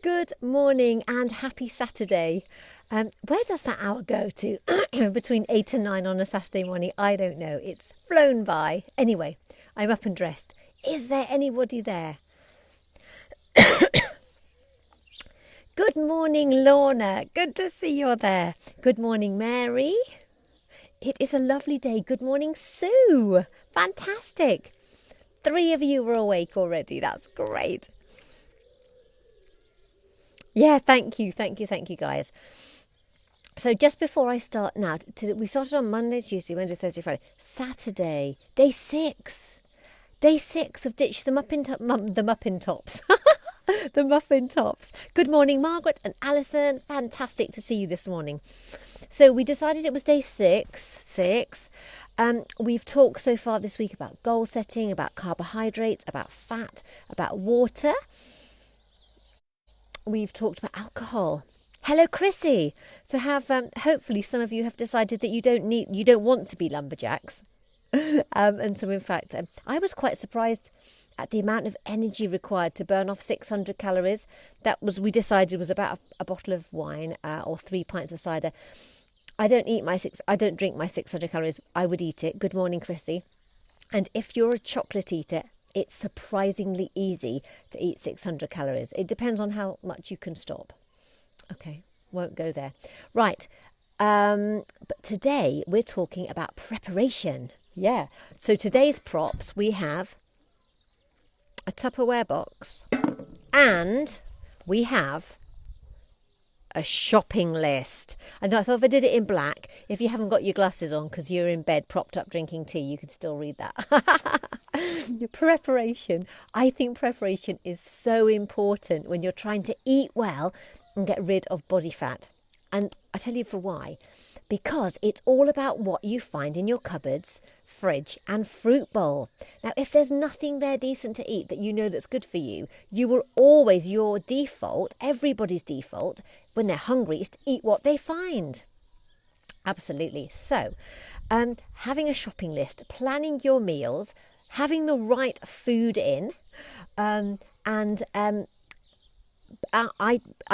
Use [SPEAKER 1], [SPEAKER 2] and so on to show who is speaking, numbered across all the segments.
[SPEAKER 1] Good morning and happy Saturday. Where does that hour go to? Between 8 and 9 on a Saturday morning? I don't know. It's flown by. Anyway, I'm up and dressed. Is there anybody there? Good morning, Lorna. Good to see you're there. Good morning, Mary. It is a lovely day. Good morning, Sue. Fantastic. 3 of you were awake already. That's great. Yeah, thank you, guys. So just before I start now, we started on Monday, Tuesday, Wednesday, Thursday, Friday, Saturday, day 6. Day 6 of Ditch the Muffin Tops. The Muffin Tops. Good morning, Margaret and Alison. Fantastic to see you this morning. So we decided it was day 6. We've talked so far this week about goal setting, about carbohydrates, about fat, about water. We've talked about alcohol. Hello, Chrissy. So hopefully some of you have decided that you don't want to be lumberjacks. And so in fact, I was quite surprised at the amount of energy required to burn off 600 calories. We decided was about a bottle of wine or 3 pints of cider. I don't drink my 600 calories. I would eat it. Good morning, Chrissy. And if you're a chocolate eater, it's surprisingly easy to eat 600 calories. It depends on how much you can stop. Okay, won't go there. Right, but today we're talking about preparation. Yeah, so today's props, we have a Tupperware box and we have a shopping list. And I thought if I did it in black, if you haven't got your glasses on because you're in bed propped up drinking tea, you could still read that. Preparation. I think preparation is so important when you're trying to eat well and get rid of body fat. And I tell you for why. Because it's all about what you find in your cupboards, fridge and fruit bowl. Now, if there's nothing there decent to eat that you know that's good for you, you will always, everybody's default, when they're hungry, is to eat what they find. Absolutely. So, having a shopping list, planning your meals, having the right food in, I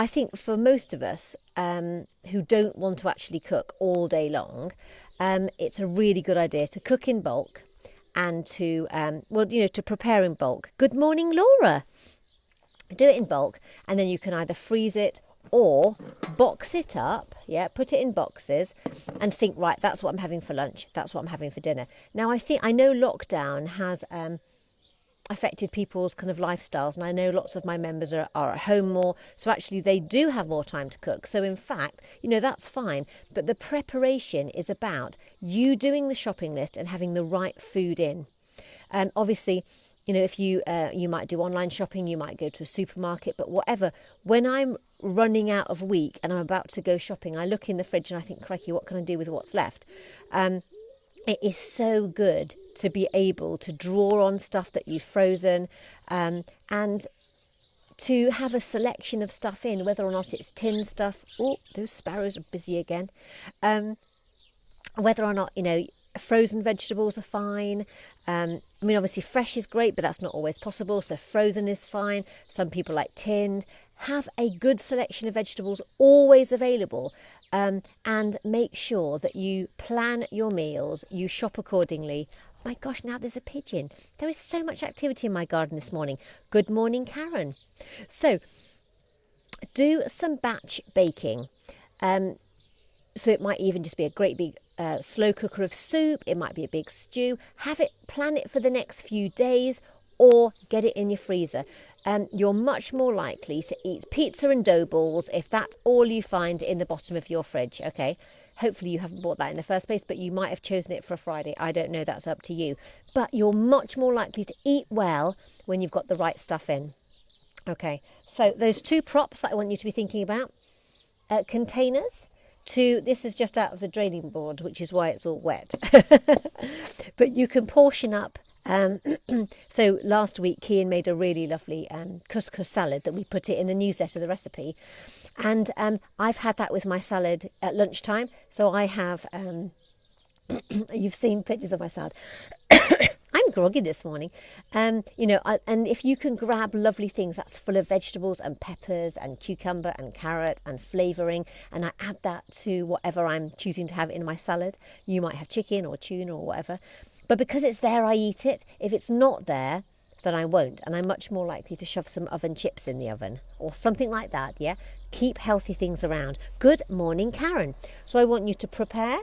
[SPEAKER 1] think for most of us who don't want to actually cook all day long, it's a really good idea to cook in bulk and to prepare in bulk. Good morning, Laura. Do it in bulk and then you can either freeze it or box it up, put it in boxes and think, right, that's what I'm having for lunch, that's what I'm having for dinner. Now, I know lockdown has affected people's kind of lifestyles, and I know lots of my members are at home more, so actually they do have more time to cook. So in fact, that's fine, but the preparation is about you doing the shopping list and having the right food in. Obviously, if you might do online shopping, you might go to a supermarket, but whatever. When I'm running out of week and I'm about to go shopping, I look in the fridge and I think, crikey, what can I do with what's left? It is so good to be able to draw on stuff that you've frozen and to have a selection of stuff in, whether or not it's tin stuff. Oh, those sparrows are busy again. Whether or not, frozen vegetables are fine. Obviously fresh is great, but that's not always possible. So frozen is fine. Some people like tinned. Have a good selection of vegetables always available. And make sure that you plan your meals, you shop accordingly. My gosh, now there's a pigeon. There is so much activity in my garden this morning. Good morning, Karen. So do some batch baking. So it might even just be a great big slow cooker of soup. It might be a big stew. Plan it for the next few days or get it in your freezer. You're much more likely to eat pizza and dough balls if that's all you find in the bottom of your fridge, okay? Hopefully you haven't bought that in the first place, but you might have chosen it for a Friday. I don't know, that's up to you. But you're much more likely to eat well when you've got the right stuff in. Okay, so those 2 props that I want you to be thinking about. Containers. This is just out of the draining board, which is why it's all wet. But you can portion up. So last week Kian made a really lovely couscous salad that we put it in the newsletter, the recipe, and I've had that with my salad at lunchtime. So I have you've seen pictures of my salad. I'm groggy this morning. And if you can grab lovely things that's full of vegetables and peppers and cucumber and carrot and flavouring, and I add that to whatever I'm choosing to have in my salad. You might have chicken or tuna or whatever. But because it's there, I eat it. If it's not there, then I won't. And I'm much more likely to shove some oven chips in the oven or something like that, yeah? Keep healthy things around. Good morning, Karen. So I want you to prepare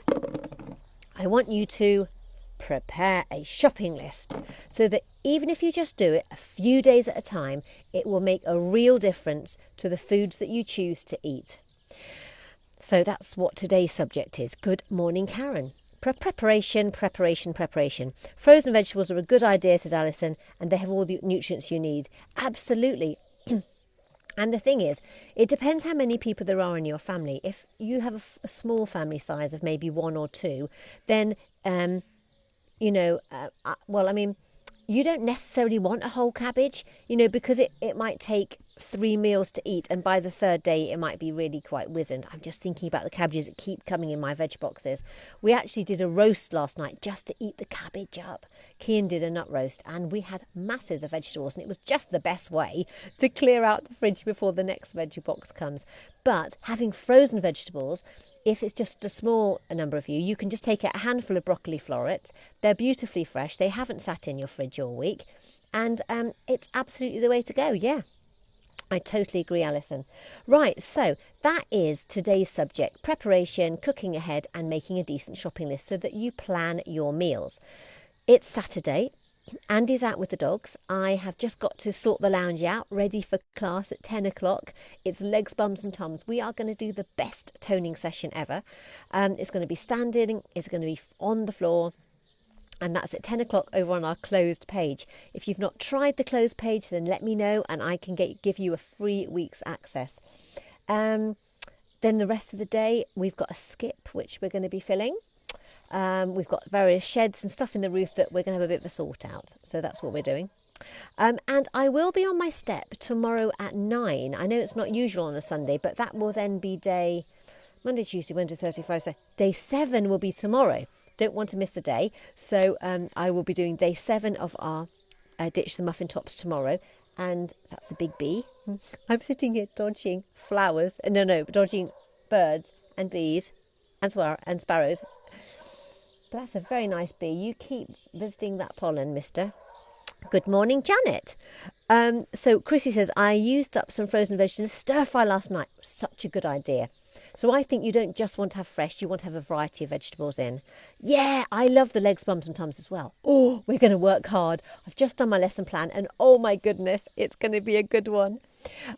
[SPEAKER 1] a shopping list so that even if you just do it a few days at a time, it will make a real difference to the foods that you choose to eat. So that's what today's subject is. Good morning, Karen. Preparation. Frozen vegetables are a good idea, said Alison, and they have all the nutrients you need. Absolutely. And the thing is, it depends how many people there are in your family. If you have a small family size of maybe one or two, then you don't necessarily want a whole cabbage, because it might take 3 meals to eat, and by the third day it might be really quite wizened. I'm just thinking about the cabbages that keep coming in my veg boxes. We actually did a roast last night just to eat the cabbage up. Kian did a nut roast, and we had masses of vegetables, and it was just the best way to clear out the fridge before the next veg box comes. But having frozen vegetables, if it's just a small number of you, you can just take a handful of broccoli florets. They're beautifully fresh. They haven't sat in your fridge all week. And it's absolutely the way to go, yeah. I totally agree, Alison. Right, so that is today's subject. Preparation, cooking ahead and making a decent shopping list so that you plan your meals. It's Saturday. Andy's out with the dogs. I have just got to sort the lounge out, ready for class at 10 o'clock. It's legs, bums and tums. We are going to do the best toning session ever. It's going to be standing, it's going to be on the floor, and that's at 10 o'clock over on our closed page. If you've not tried the closed page, then let me know and I can give you a free week's access. Then the rest of the day, we've got a skip, which we're going to be filling. We've got various sheds and stuff in the roof that we're going to have a bit of a sort out. So that's what we're doing. And I will be on my step tomorrow at 9. I know it's not usual on a Sunday, but that will then be Monday, Tuesday, Wednesday, Thursday, Friday. Day 7 will be tomorrow. Don't want to miss a day. So I will be doing day 7 of our Ditch the Muffin Tops tomorrow. And that's a big bee. I'm sitting here dodging flowers. Dodging birds and bees and sparrows. But that's a very nice bee. You keep visiting that pollen, mister. Good morning, Janet. So Chrissy says, I used up some frozen vegetables stir fry last night. Such a good idea. So I think you don't just want to have fresh, you want to have a variety of vegetables in. Yeah, I love the legs, bums and tums as well. Oh, we're going to work hard. I've just done my lesson plan and oh my goodness, it's going to be a good one.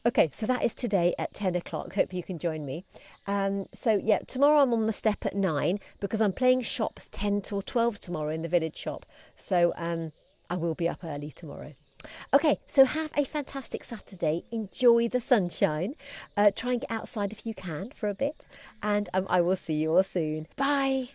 [SPEAKER 1] Okay, so that is today at 10 o'clock. Hope you can join me. Tomorrow I'm on the step at 9 because I'm playing shops 10 till 12 tomorrow in the village shop. So I will be up early tomorrow. Okay, so have a fantastic Saturday. Enjoy the sunshine. Try and get outside if you can for a bit. And I will see you all soon. Bye.